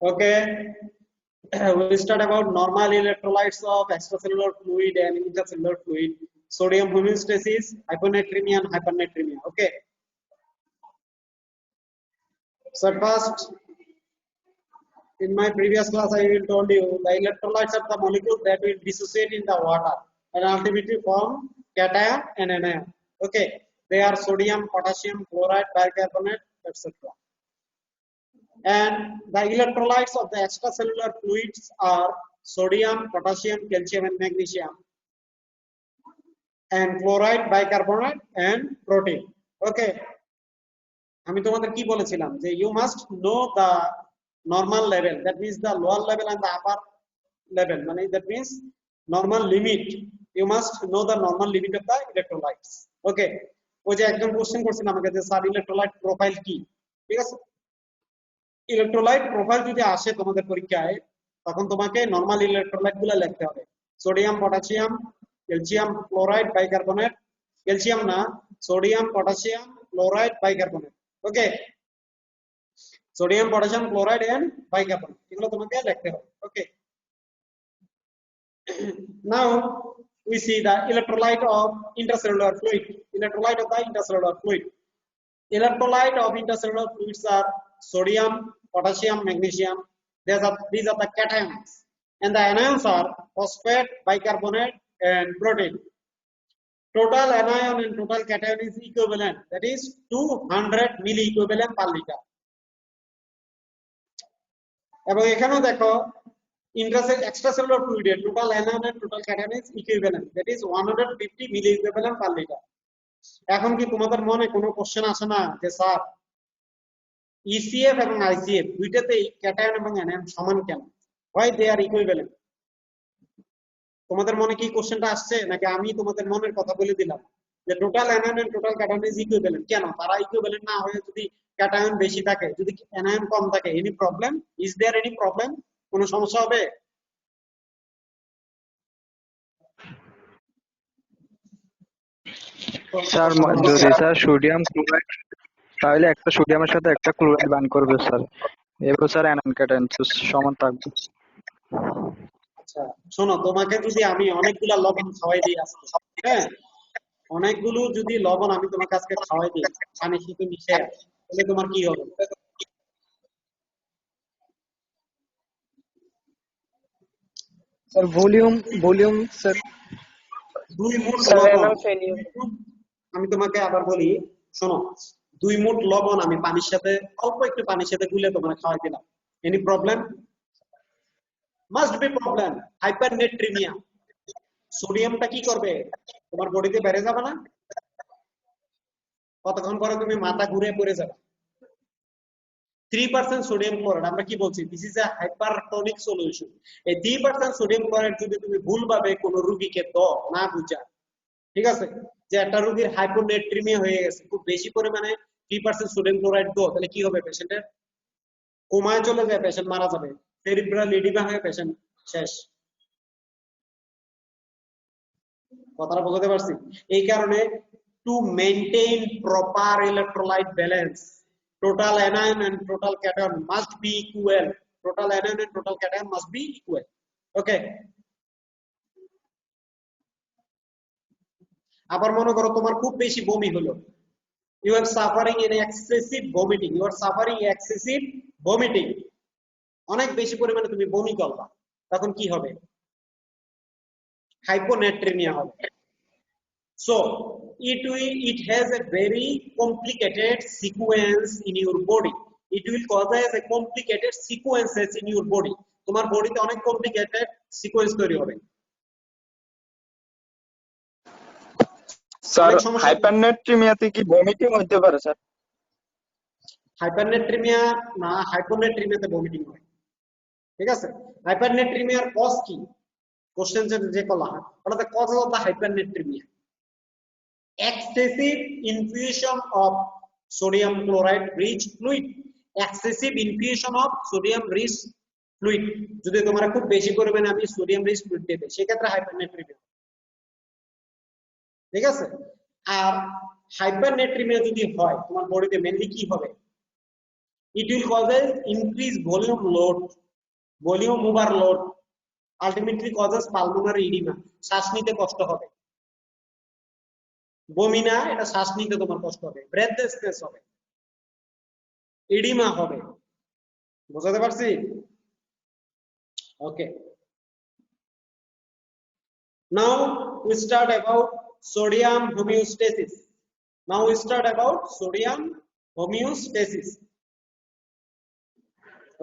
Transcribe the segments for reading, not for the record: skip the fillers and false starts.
Okay. We'll start about normal electrolytes of extracellular fluid and intercellular fluid. Sodium homeostasis, hyponatremia, and hypernatremia. Okay. So first, in my previous class, I will told you the electrolytes are the molecules that will dissociate in the water and ultimately form cation and anion. Okay. They are sodium, potassium, chloride, bicarbonate, etc. And the electrolytes of the extracellular fluids are sodium, potassium, calcium, and magnesium, and chloride, bicarbonate, and protein. Okay, আমি তোমাদের কি বলেছিলাম যে you must know the normal level, that means the lower level and the upper level, মানে that means normal limit. You must know the normal limit of the electrolytes. Okay, ওই যে একজন question করছিল আমাকে যে স্যার ইলেকট্রোলাইট প্রোফাইল কি, ঠিক আছে? ইলেকট্রোলাইট প্রোফাইল যদি আসে তোমাদের পরীক্ষায় তখন তোমাকে নরমাল ইলেকট্রোলাইট গুলো লিখতে হবে। Sodium, potassium, calcium, chloride, bicarbonate, calcium না, sodium, potassium, chloride, bicarbonate. Okay, sodium, potassium, chloride and bicarbonate, এগুলো তোমাকে লিখতে হবে। ওকে, now we see the electrolyte of intercellular fluid. Electrolyte of the intercellular fluid. Electrolyte of intercellular fluids are sodium, potassium, magnesium. These are the cations, and the anions are phosphate, bicarbonate, and protein. Total anion and total cation is equivalent, that is 200 milliequivalent per liter. এবং এখানেও দেখো extracellular fluid total anion and total cation is equivalent, that is 150 milliequivalent per liter. এখন কি তোমাদের মনে কোনো question আসে না যে স্যার ইসিএফ এবং আইসিএফ দুইটাতেই ক্যাটায়ন এবং অ্যানায়ন সমান কেন? Why they are equivalent? তোমাদের মনে কি কোশ্চেনটা আসছে নাকি আমি তোমাদের মনের কথা বলে দিলাম যে total anion and total cation is equivalent? কেন তারা ইকুইভ্যালেন্ট না হয়ে যদি ক্যাটায়ন বেশি থাকে, যদি অ্যানায়ন কম থাকে, any problem? Is there any problem? কোনো সমস্যা হবে? স্যার যদি স্যার সোডিয়াম ক্লোরাইড, তাহলে একটা সোডিয়ামের সাথে একটা ক্লোরাইড বান করবে স্যার, এবার স্যার অ্যানায়ন ক্যাটায়ন সমান থাকবে। আচ্ছা শোনো, তোমাকে যদি আমি অনেকগুলা লবণ খাওয়াই দিই আজকে, হ্যাঁ অনেকগুলো যদি লবণ আমি তোমাকে আজকে খাওয়াই দিই পানির সাথে মিশে, তাহলে তোমার কি হবে? স্যার ভলিউম স্যার 2 মুঠ লবণ, আমি তোমাকে আবার বলি শোনো, 2 মুঠ লবণ আমি পানির সাথে অল্প একটু পানির সাথে গুলে তোমাকে খাওয়াই দিলাম, any problem? Must be problem. Hypernatremia, সোডিয়ামটা কি করবে? তোমার বডিতে বেড়ে যাবে না? কতক্ষণ পরে তুমি মাথা ঘুরে পড়ে যাবে। 3% সোডিয়াম ক্লোরাইড, আমরা কি বলছি? This is a hypertonic solution. এই 3% সোডিয়াম ক্লোরাইড যদি তুমি ভুলভাবে কোনো রোগীকে দাও না বুঝা, ঠিক আছে, যে একটা রোগীর হাইপোনেট্রিমিয়া হয়ে গেছে, খুব বেশি পরিমাণে 3% সোডিয়াম ক্লোরাইড দাও, তাহলে কি হবে? পেশেন্টের কোমায় চলে যায়, পেশেন্ট মারা যাবে, সেরিব্রাল এডিমা হয়ে পেশেন্ট শেষ। কথাটা বুঝতে পারছি? এই কারণে to maintain proper electrolyte balance, total anion and total cation must be equal. Total anion and total cation must be equal. Okay. আবার মনে করো তোমার খুব বেশি বমি হলো, you are suffering in excessive vomiting, you are suffering excessive vomiting, অনেক বেশি পরিমাণে তুমি বমি করবা, তখন কি হবে? হাইপোনেট্রিমিয়া হবে। So it has a very complicated sequence in your body. It will cause a complicated sequences in your body. তোমার বডিতে অনেক কমপ্লিকেটেড সিকোয়েন্স তৈরি হবে। স্যার হাইপারনেট্রিমিয়াতে কি ভমিটিং হতে পারে স্যার? হাইপারনেট্রিমিয়া না, হাইপোনেট্রিমিয়াতে ভমিটিং হয়, ঠিক আছে? হাইপারনেট্রিমিয়ার কজ কি? কোশ্চেন যে কলা হয় ওটাতে cause of the hypernatremia excessive infusion of sodium chloride rich fluid, excessive infusion of sodium rich fluid, যদি তোমরা খুব বেশি পরিমাণে আমি সোডিয়াম রিচ ফ্লুইড দিতে, সেক্ষেত্রে হাইপারনেট্রিমিয়া, ঠিক আছে? আর হাইপারনেট্রিমিয়া যদি হয় তোমার বডিতে মেইনলি কি হবে? It will causes increased volume overload, ultimately causes pulmonary edema. শ্বাস নিতে কষ্ট হবে। বমি না, এটা শ্বাস নিতে তোমার কষ্ট হবে, ব্রেথলেসনেস হবে, এডিমা হবে। বুঝতে পারছি? ওকে, now we start about sodium homeostasis.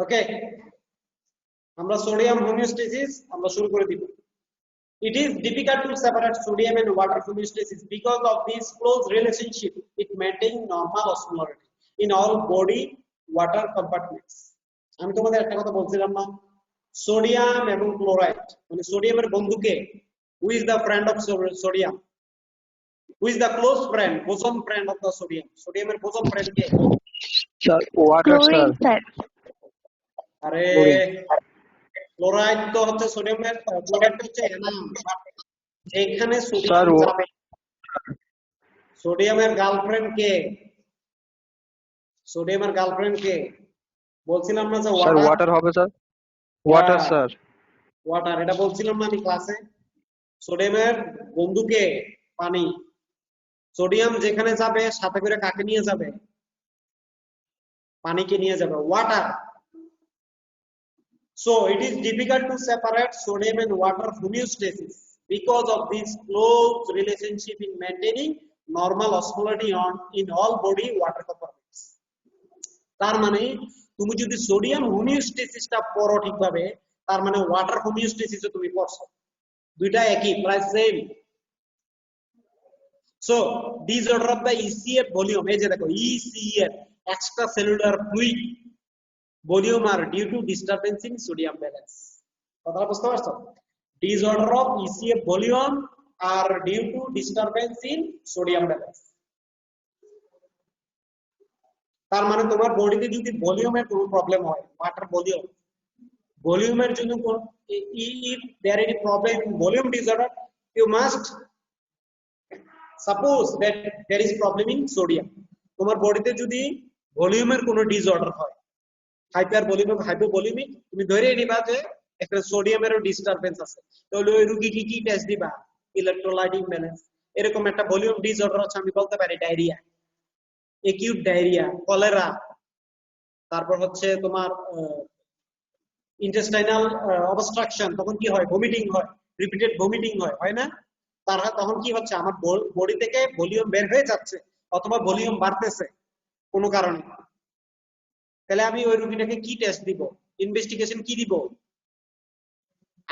ওকে, আমরা সোডিয়াম হোমিওস্টেসিস আমরা শুরু করে দিব। It is difficult to separate sodium and water homeostasis because of this close relationship. It maintains normal osmolarity in all body water compartments. আমি তোমাদের একটা কথা বলছিলাম না, সোডিয়াম এবং ক্লোরাইড, মানে সোডিয়ামের বন্ধুকে, who is the friend of sodium, who is the close friend, bosom friend of the sodium, সোডিয়ামের bosom friend কে? Sir water sir. আরে ক্লোরাইড তো হচ্ছে সোডিয়ামের, ক্লোরাইড হচ্ছে অ্যানায়ন, যেখানে সোডিয়াম যাবে। সোডিয়ামের গার্লফ্রেন্ড কে? সোডিয়ামের গার্লফ্রেন্ড কে বলছিলাম না যে স্যার ওয়াটার হবে স্যার, ওয়াটার স্যার, ওয়াটার, এটা বলছিলাম না আমি ক্লাসে। সোডিয়ামের বন্ধুকে পানি, সোডিয়াম যেখানে যাবে সাথে করে কাকে নিয়ে যাবে? পানিকে নিয়ে যাবে, water. So it is difficult to separate sodium and water homeostasis because of this close relationship in maintaining normal osmolarity in all body water compartments. তার মানে তুমি যদি সোডিয়াম হোমিওস্টেসিসটা পড়ো ঠিকভাবে, তার মানে ওয়াটার হোমিওস্টেসিসও তুমি পড়ছো, দুইটা একই, প্রায় same. So disorder of the ECF volume, এই যে দেখো ECF, extracellular fluid volume are due to disturbance in sodium balance. কথাটা বুঝতে পারছো? Disorder of ECF volume are due to disturbance in sodium balance. তার মানে তোমার বডিতে যদি ভলিউমের কোনো প্রবলেম হয়, ওয়াটার ভলিউমের জন্য if there is any problem in volume disorder, you must suppose that there is problem in sodium. তোমার বডিতে যদি ভলিউমের কোনো ডিসঅর্ডার হয়, হাইপারভলিউমিক, হাইপোভলিউমিক, তুমি ধরে নিবা যে একটা সোডিয়ামেরও ডিস্টারবেন্স আছে, তাহলে ওই রোগীকে কি টেস্ট দিবা? Electrolyte imbalance. এরকম একটা ভলিউম ডিসঅর্ডার আছে, আমি বলতে পারি ডায়রিয়া, একিউট ডায়রিয়া, কলেরা, তারপর হচ্ছে তোমার ইন্টেস্টাইনাল অবস্ট্রাকশন, তখন কি হয়? ভমিটিং হয়, রিপিটেড ভমিটিং হয় না? তারা তখন কি হচ্ছে? আমার বডি থেকে ভলিউম বের হয়ে যাচ্ছে অথবা ভলিউম বাড়তেছে কোনো কারণে। তাহলে আমি ওই রোগীটাকে কি টেস্ট দিব? ইনভেস্টিগেশন কি দিব?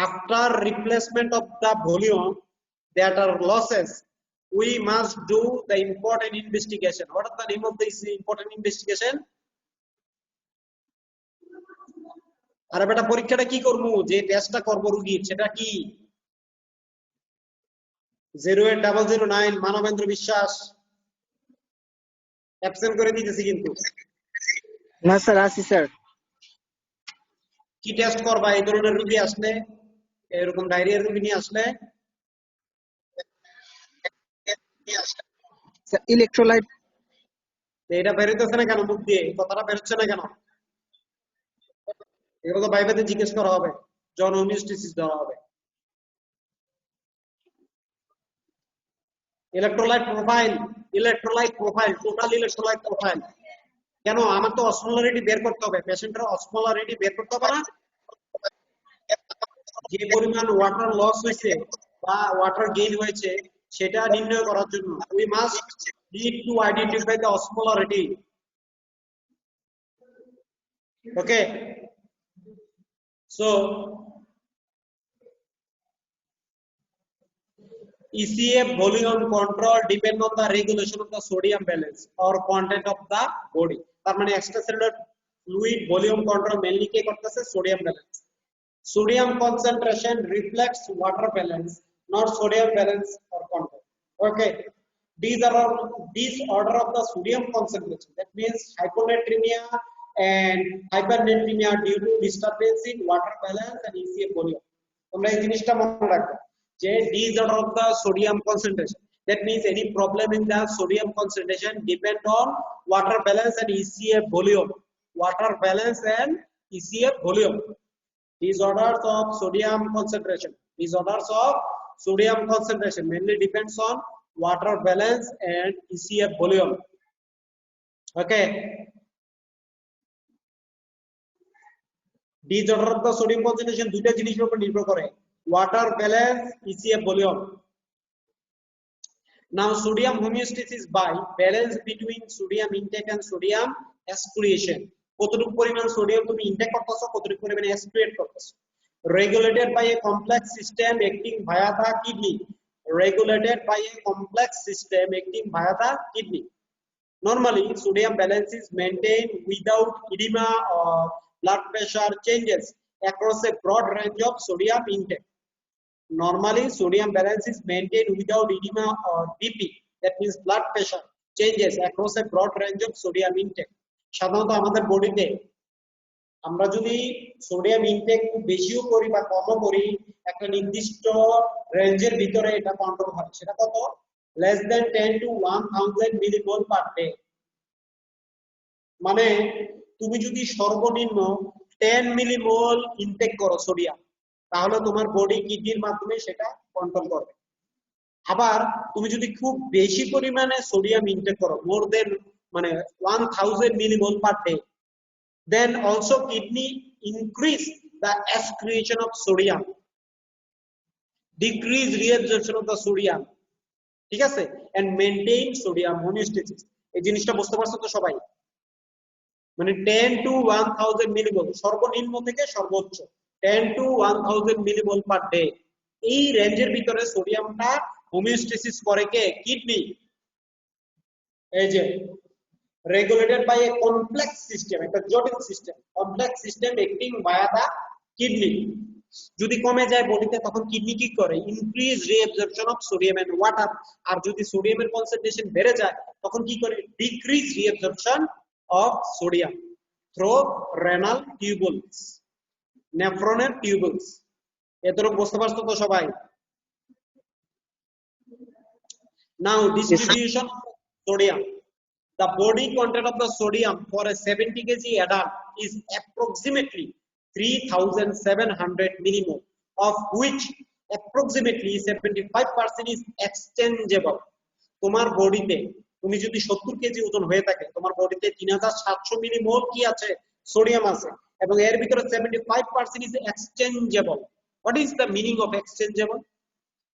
After replacement of the volume that are losses, we must do the important investigation. What is the name of this important investigation? আরে বেটা, পরীক্ষাটা কি করব, যে টেস্টটা করব রোগীর, সেটা কি? 08009 মানবেন্দ্র বিশ্বাস অ্যাবসেন্ট করে দিতেছি কিন্তু। না স্যার, আসি স্যার। কি টেস্ট করবা এই ধরনের রোগী আসলে, এরকম ডায়রিয়ার রোগী নিয়ে আসলে? ইলেকট্রোলাইট। এটা বেরোতেছে না কেন মুখ দিয়ে? কথাটা বেরোচ্ছে না কেন? এগুলো তো বাইবেতে জিজ্ঞেস করা হবে, জন হোমিওস্টেসিস দেওয়া হবে। Electrolyte profile, total electrolyte profile. কেন? আমার তো অসমোলারিটি বের করতে হবে, পেশেন্টের অসমোলারিটি বের করতে হবে না? যে পরিমাণ ওয়াটার লস হয়েছে বা ওয়াটার গেইন হয়েছে সেটা নির্ণয় করার জন্য we must need to identify the osmolarity. Okay, so ECF volume control depend on the regulation of the sodium balance or content of the body. তার মানে extracellular fluid volume control mainly কে করতেছে? Sodium balance. Sodium concentration reflects water balance, not sodium balance or content. Okay, disorder of the sodium concentration, that means hyponatremia and hypernatremia due to disturbance in water balance and ECF volume. তোমরা এই জিনিসটা মনে রাখবে যে disorder of the sodium concentration, that means any problem in the sodium concentration depend on water balance and ECF volume. water balance and ECF volume. Disorders of sodium concentration. Disorders of sodium concentration mainly depends on water balance and ECF volume. Okay. Disorder of the sodium concentration দুইটা জিনিসের উপর নির্ভর করে, water balance, ECF volume. Now sodium homeostasis by balance between sodium intake and sodium excretion. কতটুকু পরিমাণ sodium তুমি intact করতেছো, কতটুকু পরিমাণ এক্সক্রিয়েট করতেছো। Regulated by a complex system acting via the kidney. Regulated by a complex system acting via the kidney. Normally sodium balance is maintained without edema or blood pressure changes across a broad range of sodium intake. Normally sodium balance is maintained without edema or BP, that means blood pressure changes across a broad range of sodium intake. সাধারণত আমাদের বডিতে আমরা যদি sodium intact খুব বেশিও করি বা কমও করি, একটা নির্দিষ্ট রেঞ্জের ভিতরে এটা কন্ট্রোল হয়। সেটা কত? less than 10 to 1000 millimole per day. মানে তুমি যদি সর্বনিম্ন 10 মিলিমোল ইনটেক করো সোডিয়াম, তাহলে তোমার বডি কিডনির মাধ্যমে সেটা কন্ট্রোল করবে। আবার তুমি যদি খুব বেশি পরিমাণে সোডিয়াম ইনটেক করো, মোর দেন মানে 1000 millimole per day, then also kidney increase the excretion of sodium, decrease reabsorption of the sodium, ঠিক আছে, and maintain sodium homeostasis। এই জিনিসটা বুঝতে পারছো তো সবাই? মানে 10 to 1000 মিলিমোল সর্বনিম্ন থেকে সর্বোচ্চ 10 to 1000 মিলিমোল পার ডে, এই রেঞ্জের ভিতরে সোডিয়ামটা হোমিওস্টেসিস করে কে? কিডনি। এই যে regulated by a complex system, একটা জটিল system, complex system acting via the kidney. যদি কমে যায় বডিতে তখন কিডনি কি করে? Increase reabsorption of sodium and water. আর যদি সোডিয়ামের কনসেন্ট্রেশন বেড়ে যায় তখন কি করে? Decrease reabsorption of sodium through renal tubules, নেফ্রনের টিউবুলস। এতটুকু বুঝতে পারছো তো সবাই? Now distribution of sodium. The body content of the sodium for a 70 kg adult is approximately 3700 millimole, of which approximately 75% is exchangeable. তোমার বডিতে তুমি যদি 70 কেজি ওজন হয়ে থাকে, তোমার বডিতে 3700 মিলিমোল কি আছে? সোডিয়াম আছে, এবং এর ভিতরে 75% is exchangeable. What is the meaning of exchangeable?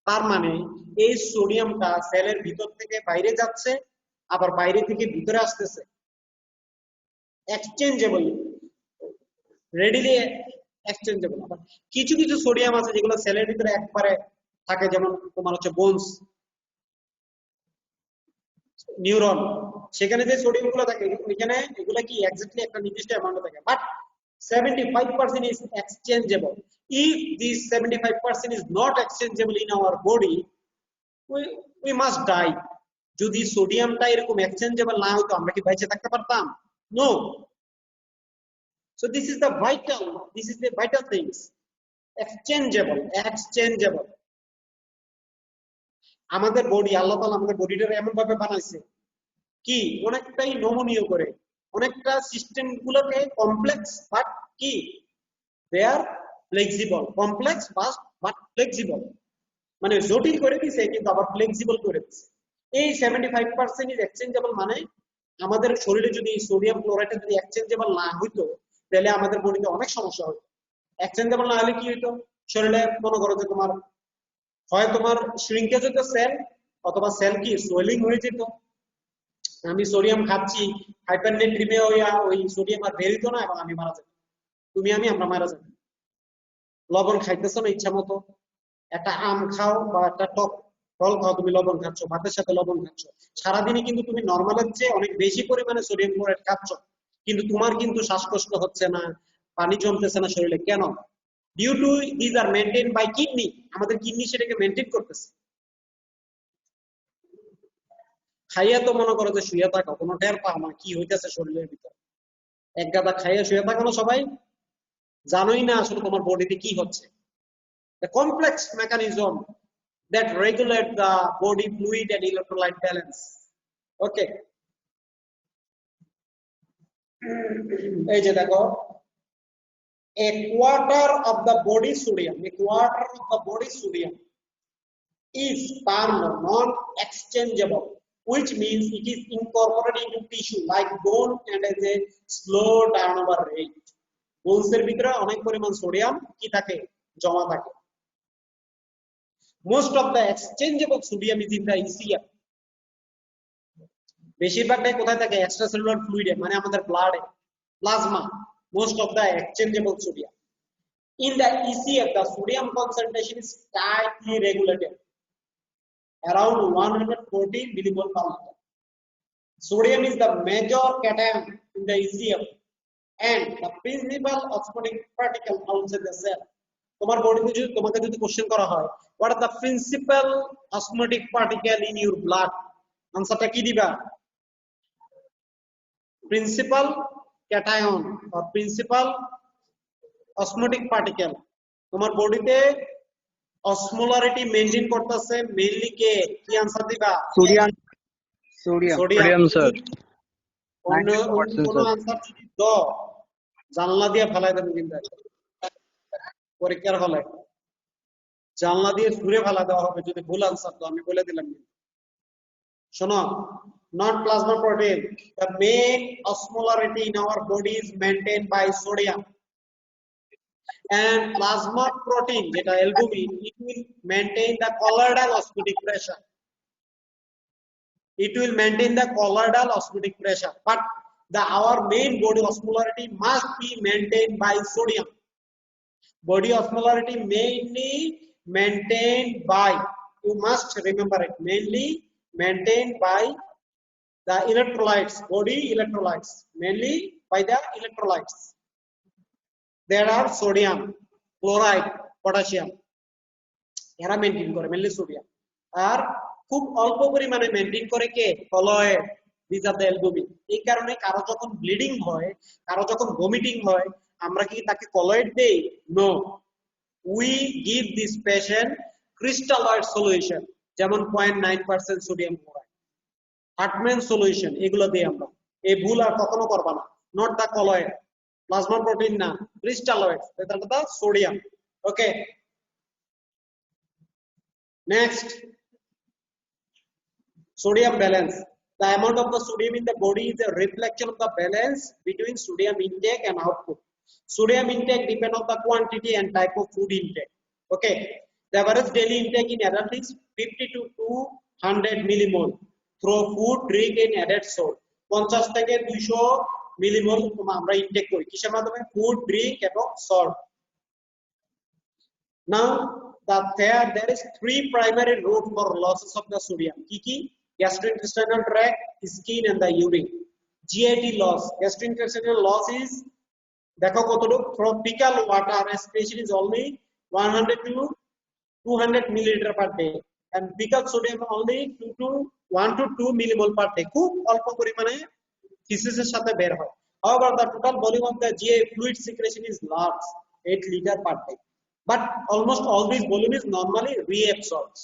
তার মানে এই সোডিয়ামটা সেলের ভিতর থেকে বাইরে যাচ্ছে, আবার বাইরে থেকে ভিতরে আসতেছে। এক্সচেঞ্জেবল, রেডিলি এক্সচেঞ্জেবল। আবার কিছু কিছু সোডিয়াম আছে যেগুলো সেলের ভিতরে একবারে থাকে, যেমন তোমার হচ্ছে বোনস, নিউরন, সেখানে যে সোডিয়াম গুলো থাকে ওইখানে এগুলো কি এক্স্যাক্টলি একটা নির্দিষ্ট অ্যামাউন্টে থাকে, but 75% is exchangeable. If this 75% is not exchangeable in our body, we must die. যদি সোডিয়ামটা এরকম এক্সচেঞ্জেবল না হতো আমরা কি বেঁচে থাকতে পারতাম? No. So this is the vital things, exchangeable. আমাদের বডি, আল্লাহ তাআলা আমাদের বডিটাকে এমন ভাবে বানাইছে কি অনেকটাই নমনীয় করে, অনেকটা সিস্টেম গুলোকে কমপ্লেক্স বাট কি দে আর ফ্লেক্সিবল, কমপ্লেক্স বাট ফ্লেক্সিবল, মানে জটিল করে দিয়েছে কিন্তু আবার ফ্লেক্সিবল করে দিয়েছে। এই 75% ইজ এক্সচেঞ্জেবল, মানে আমাদের শরীরে যদি সোডিয়াম ক্লোরাইড যদি এক্সচেঞ্জেবল না হইতো তাহলে আমাদের বডিতে অনেক সমস্যা হতো। এক্সচেঞ্জেবল না হলে কি হইতো? শরীরে মনে করো যে তোমার হয় তোমার শ্রিঙ্কেজ হইতো সেল, অথবা সেল কি সোয়েলিং হয়ে যেত। আমি সোডিয়াম খাচ্ছি, হাইপারনেট্রিমিয়া হইয়া ওই সোডিয়াম আর বের হইতো না এবং আমি মারা যেতাম। তুমি আমরা মারা যাব। লবণ খাইতেছো না ইচ্ছা মতো, একটা আম খাও বা একটা টক ফল খাও, তুমি লবণ খাচ্ছ, ভাতের সাথে লবণ খাচ্ছ, সারাদিনে কিন্তু তুমি নর্মালের চেয়ে অনেক বেশি পরিমাণে সোডিয়াম ক্লোরাইড খাচ্ছ, কিন্তু তোমার কিন্তু শ্বাসকষ্ট হচ্ছে না, পানি জমতেছে না শরীরে। কেন? Due to this are maintain by kidney. আমাদের কিডনি সেটাকে মেইনটেইন করতেছে। খাইয়া তো মনে করো যে শুয়ে থাকো, কোনো টের পাও না কি হইতেছে শরীরের ভিতরে। এক গাদা খাইয়া শুয়ে থাকো না সবাই, জানোই না আসলে তোমার বডিতে কি হচ্ছে। The complex mechanism that regulate the body fluid and electrolyte balance. Okay. এই যে দেখো, a quarter of the body sodium, is termed non-exchangeable, which means it is incorporated into tissue like bone and has a slow turnover rate. bones এর ভিতরে অনেক পরিমাণ sodium কি থাকে, জমা থাকে। most of the exchangeable sodium is in the ECM. বেশিরভাগটাই কোথায় থাকে, এক্সট্রাসেলুলার ফ্লুইডে, মানে আমাদের ব্লাডে, plasma. most of the exchangeable sodium in the ECF, the sodium concentration is tightly regulated around 140 millimole per liter. Sodium is the major cation in the ECF and the principal osmotic particle outside the cell. তোমার বডিতে যদি তোমাকে যদি question করা হয়, what are the principal osmotic particle in your blood, আনসারটা কি দিবা? Principal cation or principal osmotic particle. তোমার বডিতে অসমোলারিটি মেইনটেইন করতেছে মেইনলি কে, কি আনসার দিবা? সোডিয়াম। Sodium sir. অন্য 94% কোনো স্যার। আনসার যদি দাও জানলা দিয়ে ফেলাই দেবো কিন্তু পরীক্ষার হলে জানলা দিয়ে ঘুরে ফেলা দেওয়া হবে যদি ভুল আনসার দাও, আমি বলে দিলাম। শোনো, not plasma protein, the main osmolarity in our body is maintained by sodium, and plasma protein যেটা albumin, it will maintain the colloidal osmotic pressure. It will maintain the colloidal osmotic pressure, but our main body osmolarity must be maintained by sodium. Body osmolarity mainly maintained by, you must remember it, mainly maintained by the electrolytes, body electrolytes, mainly by the electrolytes. There are sodium, chloride, potassium, এরা maintain করে mainly sodium, আর খুব অল্প পরিমাণে maintain করে কে, colloid, this are the albumin. এই কারণে কারো যখন ব্লিডিং হয়, কারো যখন ভমিটিং হয়, আমরা কি তাকে কলয়েড দেই? No, we give this patient crystalloid solution, যেমন 0.9% সোডিয়াম ক্লোরাইড, হার্টম্যান সলিউশন, এগুলো দিই আমরা। এই ভুল আর কখনো করবা না, not the colloid, plasma protein না, ক্রিস্টালয়েড, এটা the sodium. Okay, next, sodium balance. The amount of the sodium in the body is a reflection of the balance between sodium intake and output. Sodium intake depends on the quantity and type of food intake. Okay, the average daily intake in adult is 50 to 200 millimole through food, drink and added salt. 50 থেকে 200 millimole আমরা intact করি কিসের মাধ্যমে? Food, drink এবং salt. Now there is three primary routes for losses of the sodium. Ki? Gastrointestinal tract, skin and the urine. GIT loss, gastrointestinal loss is দেখো কতটুকু, from fecal water aspiration is only 100 to 200 milliliter per day, and fecal sodium only 1 to 2 millimole per day. খুব অল্প পরিমাণে ফিসিসের সাথে বের হয়। However, the total volume of the GI fluid secretion is large, 8 liter per day. But almost all this volume is normally reabsorbed.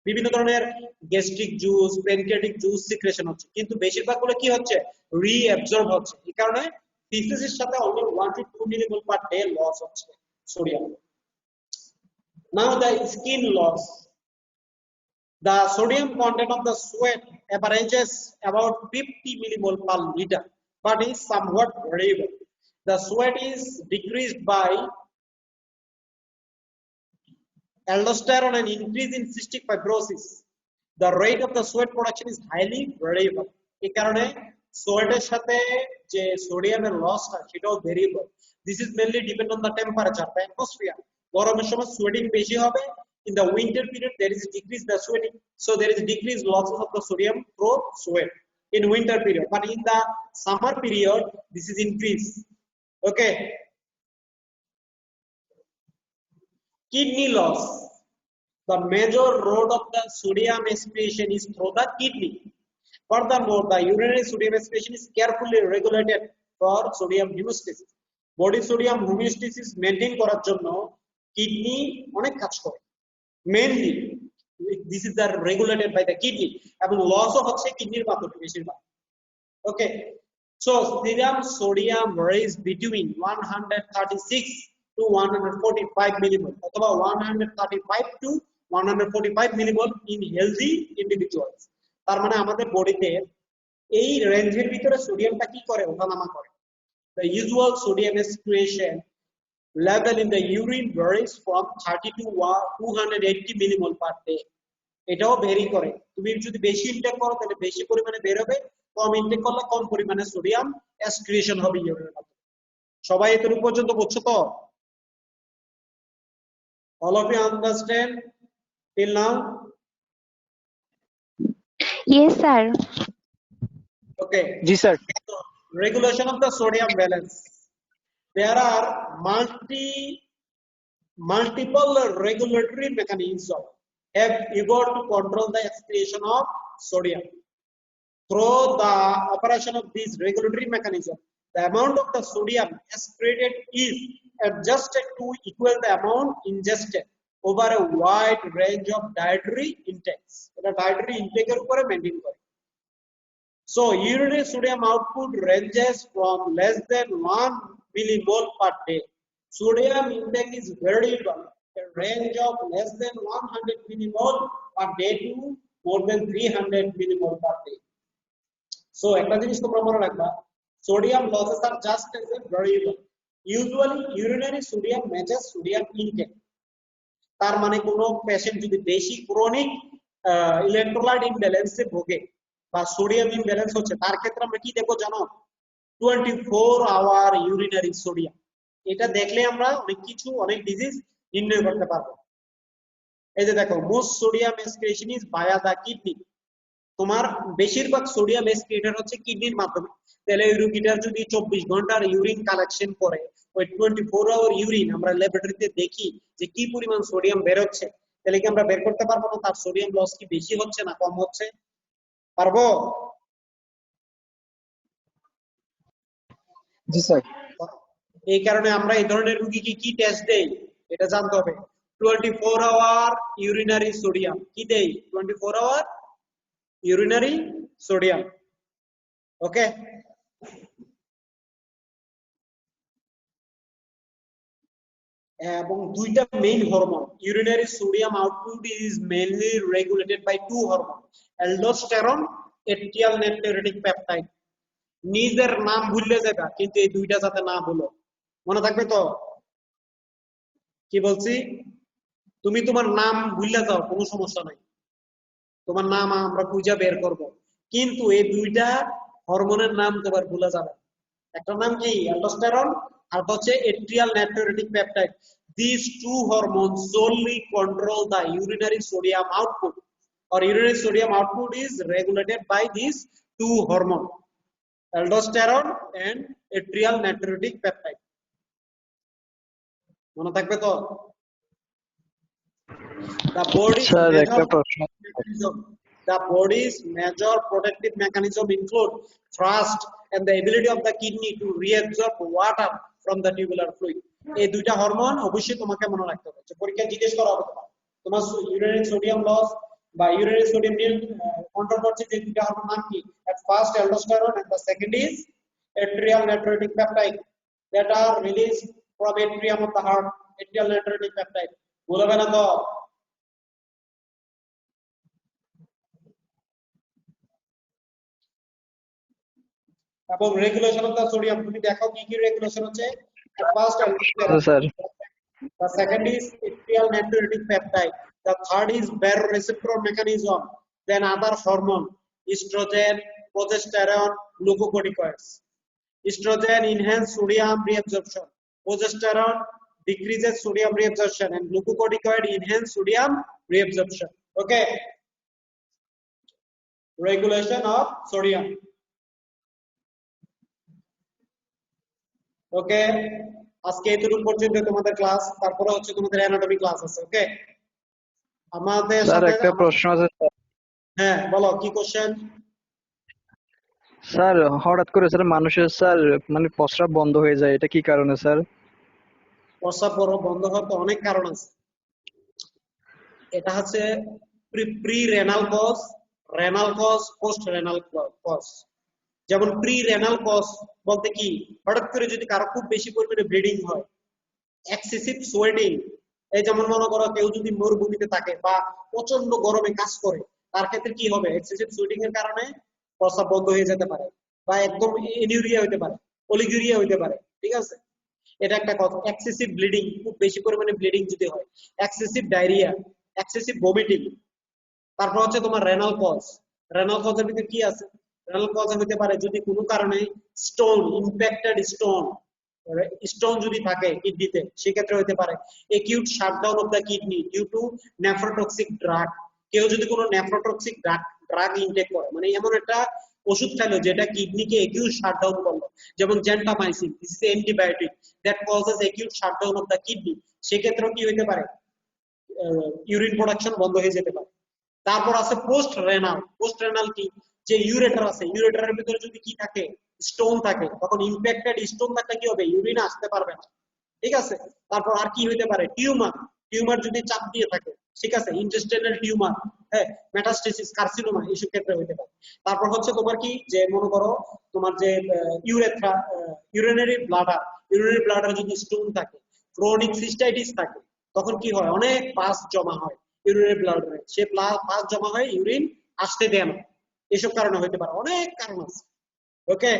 বিভিন্ন ধরনের gastric juice, pancreatic juice secretion হচ্ছে, কিন্তু বেশিরভাগগুলো কি হচ্ছে? রিঅ্যাবজর্ব হচ্ছে। এই কারণে ফিসিসের সাথে almost 1 to 2 millimole per day loss হচ্ছে sodium. Now the skin loss. The sodium content of the sweat averages about 50 millimole per liter, but is somewhat variable. The sweat is decreased by aldosterone and increase in cystic fibrosis. The rate of the sweat production is highly variable. এই কারণে সোয়েটের সাথে যে সোডিয়ামের লসটা সেটাও variable. This is mainly depend on the temperature, the atmosphere. গরমের সময় sweating বেশি হবে। In the winter period there is decrease the sweating, so there is decreased losses of the sodium through sweat in winter period, but in the summer period this is increase. Okay, kidney loss. The major road of the sodium aspiration is through the kidney. Furthermore, the urinary sodium aspiration is carefully regulated for sodium homeostasis. Body sodium homeostasis maintain করার জন্য kidney অনেক কাজ করে। Mainly this is the regulated by the kidney, এবং লসও হচ্ছে কিডনির মাধ্যমে বেশিরভাগ। ওকে, So serum sodium varies between 136 to 145 millimole অথবা 135 to 145 millimole in healthy individuals. তার মানে আমাদের বডিতে এই রেঞ্জের ভিতরে সোডিয়ামটা কি করে ওঠানামা করে। The usual sodium excretion level in the urine varies from 30 to 280 millimole per day. এটাও ভেরি করে, তুমি যদি বেশি ইনটেক করো তাহলে বেশি পরিমাণে বের হবে, কম ইনটেক করলে কম পরিমাণে সোডিয়াম এক্সক্রিশন হবে ইউরিনের মাধ্যমে। সবাই এতটুকু পর্যন্ত বুঝছো তো? All of you understand till now? Yes, sir. Okay. G sir. So, regulation of the sodium balance. There are multiple regulatory mechanisms have evolved to control the excretion of sodium. Through the operation of these regulatory mechanisms, the amount of the sodium excreted is adjusted to equal the amount ingested over a wide range of dietary intakes. The dietary intake er upore maintain kore. So urinary sodium output ranges from less than 1 millimole per day. Sodium intake is variable, a range of less than 100 millimole per day to more than 300 millimole per day. So একটা জিনিস তোমরা মনে রাখবা, sodium losses are just as a variable. Usually urinary sodium matches sodium intake. তার মানে কোনো patient যদি বেশি ক্রনিক ইলেকট্রোলাইট ইমব্যালেন্সে ভোগে বা সোডিয়াম ইমব্যালেন্স হচ্ছে, তার ক্ষেত্রে আমরা কি দেখবো জানো? 24 আওয়ার ইউরিনারি সোডিয়াম। এটা দেখলে আমরা অনেক কিছু, অনেক ডিজিজ নির্ণয় করতে পারবো। এই যে দেখো, most sodium excretion is via the kidney. তোমার বেশিরভাগ সোডিয়াম এক্সক্রিটেড হচ্ছে কিডনির মাধ্যমে। তাহলে ওই রোগীটার যদি 24 ঘন্টার ইউরিন কালেকশন করে, ওই 24 আওয়ার ইউরিন আমরা ল্যাবরেটরিতে দেখি যে কি পরিমাণ সোডিয়াম বের হচ্ছে, তাহলে কি আমরা বের করতে পারবো না তার সোডিয়াম লস কি বেশি হচ্ছে না কম হচ্ছে? পারবো? জি স্যার। এই কারণে আমরা এই ধরনের রোগীকে কি টেস্ট দেই এটা জানতে হবে। 24 আওয়ার ইউরিনারি সোডিয়াম কি দেই? 24 আওয়ার urinary sodium. Okay. এবং দুইটা main hormone, urinary sodium output is mainly regulated by two hormones, aldosterone, atrial natriuretic peptide. নিজের নাম ভুললে যাবে, কিন্তু এই দুইটা যাতে না ভুলো, মনে থাকবে তো? কি বলছি? তুমি তোমার নাম ভুললে যাও, কোনো সমস্যা নাই, তোমার নাম আমরা খুঁজে বের করব, কিন্তু এই দুইটা হরমোনের নাম তোমার ভুলে যাবে। একটা নাম কি? অ্যালডোস্টেরন, আর হচ্ছে atrial natriuretic peptide. These two hormones solely control the urinary sodium output, or urinary sodium output is regulated by these two hormones, aldosterone and atrial natriuretic peptide. মনে থাকবে তো? The body's major protective mechanism include thrust and the ability of the kidney to reabsorb water from the tubular fluid. এই দুইটা hormone অবশ্যই তোমাকে মনে রাখতে হবে। পরীক্ষায় জিজ্ঞেস করা হবে তোমার ইউরিনারি সোডিয়াম লস বা ইউরিনারি সোডিয়াম কন্ট্রোল করছে যে দুইটা হরমোন নাম কি? At first aldosterone and the second is atrial natriuretic peptide that are released from atrium of the heart. Atrial natriuretic peptide বলবে না তো? এবং রেগুলেশন অফ দা সোডিয়াম তুমি দেখো কি কি রেগুলেশন হচ্ছে। First sir, the second is atrial natriuretic peptide, the third is baroreceptor mechanism, then other hormone, estrogen, progesterone, glucocorticoids. Estrogen enhance sodium reabsorption, progesterone decreases sodium reabsorption, and glucocorticoid enhance sodium reabsorption. Okay, regulation of sodium. ওকে, আজকে এতটুকু পর্যন্ত তোমাদের class, তারপরে হচ্ছে তোমাদের anatomy class আছে। ওকে, আমাদের sir সাথে একটা প্রশ্ন আছে স্যার। হ্যাঁ বলো, কি কোশ্চেন? স্যার হঠাৎ করে স্যার মানুষের স্যার মানে প্রস্রাব বন্ধ হয়ে যায়, এটা কি কারণে স্যার? প্রস্রাব বন্ধ হওয়ার তো অনেক কারণ আছে। এটা হচ্ছে pre renal cause, renal cause, post renal cause. যেমন প্রি রেনাল কজ বলতে কি, হঠাৎ করে যদি কারো খুব বেশি পরিমাণে ব্লিডিং হয়, এক্সেসিভ সোয়েটিং, এই যেমন মনে করো কেউ যদি মরুভূমিতে থাকে বা প্রচন্ড গরমে কাজ করে, তার ক্ষেত্রে কি হবে, এক্সেসিভ সোয়েটিং এর কারণে প্রস্রাব বন্ধ হয়ে যেতে পারে, বা একদম এনিউরিয়া হইতে পারে, অলিগুরিয়া হইতে পারে, ঠিক আছে। এটা একটা কথা। এক্সেসিভ ব্লিডিং, খুব বেশি পরিমাণে ব্লিডিং যদি হয়, এক্সেসিভ ডায়রিয়া, এক্সেসিভ ভমিটিং। তারপর হচ্ছে তোমার রেনাল কজ। রেনাল কজের ভিতরে কি আছে, রেনাল কজ হতে পারে যদি কোনো কারণে স্টোন, ইনফেক্টেড স্টোন, স্টোন যদি থাকে কিডনিতে, সেক্ষেত্রে হতে পারে acute shutdown of the kidney due to nephrotoxic drug. কেউ যদি কোনো নেফ্রোটক্সিক ড্রাগ ইনটেক করে, মানে এমন একটা ওষুধ খেলো যেটা কিডনিকে একিউট শাটডাউন করলো, যেমন gentamicin, this is antibiotic that causes acute shutdown of the kidney, সেক্ষেত্রেও কি হতে পারে, ইউরিন প্রোডাকশন বন্ধ হয়ে যেতে পারে। তারপর আছে পোস্ট রেনাল। পোস্ট রেনাল কি, যে ইউরেটার আছে, ইউরেটারের ভিতরে যদি কি থাকে, স্টোন থাকে, তখন ইনফেক্টেড স্টোন থাকলে কি হবে, ইউরিন আসতে পারবে না, ঠিক আছে। তারপর আর কি হইতে পারে, টিউমার। টিউমার যদি চাপ দিয়ে থাকে, ঠিক আছে, ইন্টেস্টাইনাল টিউমার, হ্যাঁ, মেটাস্টেসিস, কার্সিনোমা, এইসব ক্ষেত্রে হইতে পারে। তারপর হচ্ছে তোমার কি, যে মনে করো তোমার যে urethra, urinary bladder, urinary bladder যদি স্টোন থাকে, ক্রনিক সিস্টাইটিস থাকে, তখন কি হয়, অনেক পাস জমা হয় ইউরিনারি ব্লাডারে, সে পাস জমা হয়, ইউরিন আসতে দেয় না, এসব কারণে হইতে পারে, অনেক কারণ আছে। ওকে,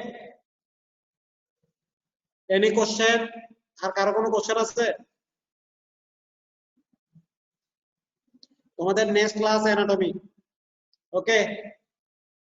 এনি কোশ্চেন? আর কারো কোনো কোশ্চেন আছে? তোমাদের নেক্সট ক্লাস অ্যানাটমি। ওকে।